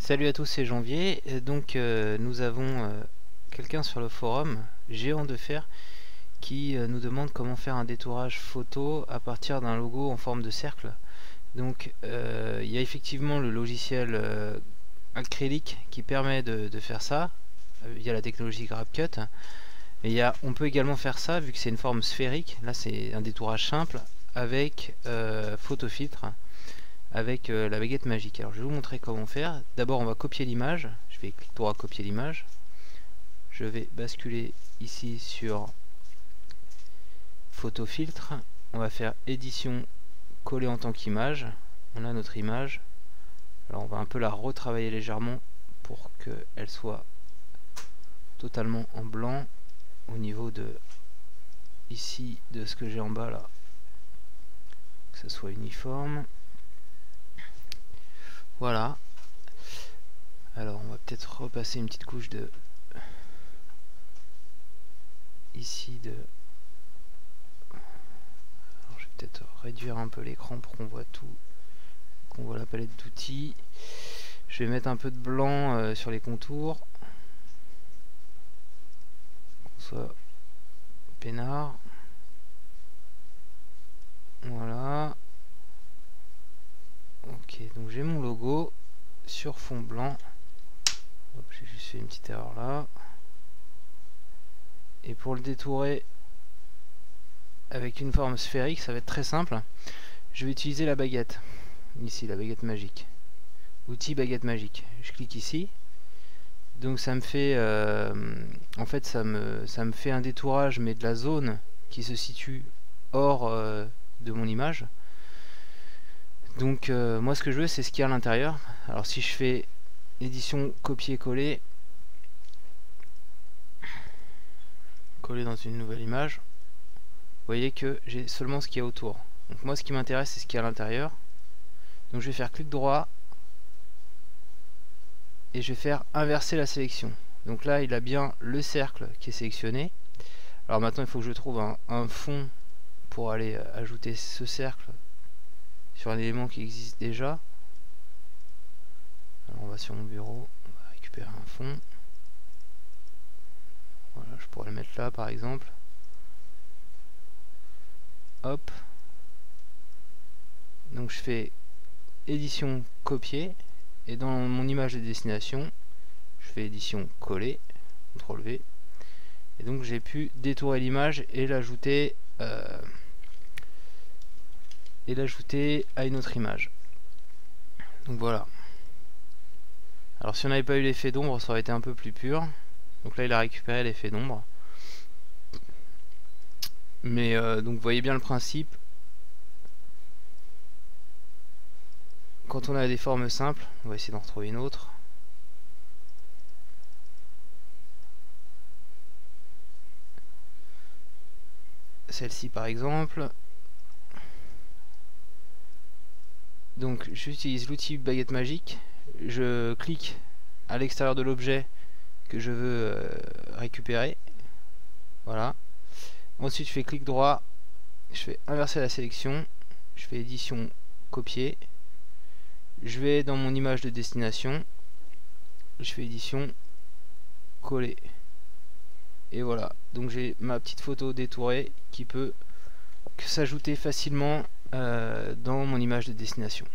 Salut à tous, c'est Janvier. Nous avons quelqu'un sur le forum, Géant de Fer, qui nous demande comment faire un détourage photo à partir d'un logo en forme de cercle. Il y a effectivement le logiciel Acrylic qui permet de faire ça via la technologie GrabCut. Et on peut également faire ça vu que c'est une forme sphérique. Là c'est un détourage simple avec photofiltre, avec la baguette magique. Alors je vais vous montrer comment faire. D'abord on va copier l'image, je fais clic droit copier l'image, je vais basculer ici sur photo filtre, on va faire édition coller en tant qu'image, on a notre image. Alors on va un peu la retravailler légèrement pour qu'elle soit totalement en blanc au niveau de ici de ce que j'ai en bas là, que ça soit uniforme. Voilà. Alors on va peut-être repasser une petite couche de ici de. Alors, je vais peut-être réduire un peu l'écran pour qu'on voit tout, qu'on voit la palette d'outils. Je vais mettre un peu de blanc sur les contours, qu'on soit peinard. Voilà. Ok, donc j'ai mon logo sur fond blanc. J'ai juste fait une petite erreur là. Et pour le détourer avec une forme sphérique, ça va être très simple. Je vais utiliser la baguette. Ici, la baguette magique. Outil baguette magique. Je clique ici. Donc ça me fait en fait ça me fait un détourage mais de la zone qui se situe hors de mon image. Donc moi ce que je veux c'est ce qu'il y a à l'intérieur. Alors si je fais édition copier-coller, coller dans une nouvelle image, vous voyez que j'ai seulement ce qu'il y a autour. Donc moi ce qui m'intéresse c'est ce qu'il y a à l'intérieur. Donc je vais faire clic droit et je vais faire inverser la sélection. Donc là il a bien le cercle qui est sélectionné. Alors maintenant il faut que je trouve un fond pour aller ajouter ce cercle sur un élément qui existe déjà. Alors on va sur mon bureau, on va récupérer un fond. Voilà, je pourrais le mettre là par exemple. Hop. Donc je fais édition copier et dans mon image de destination, je fais édition coller, CTRL V. Et donc j'ai pu détourer l'image et l'ajouter à une autre image. Donc voilà. Alors si on n'avait pas eu l'effet d'ombre, ça aurait été un peu plus pur. Donc là il a récupéré l'effet d'ombre. Mais donc vous voyez bien le principe. Quand on a des formes simples, on va essayer d'en retrouver une autre. Celle-ci par exemple. Donc j'utilise l'outil baguette magique, je clique à l'extérieur de l'objet que je veux récupérer. Voilà. Ensuite je fais clic droit, je fais inverser la sélection, je fais édition copier, je vais dans mon image de destination, je fais édition coller. Et voilà, donc j'ai ma petite photo détourée qui peut s'ajouter facilement dans mon image de destination.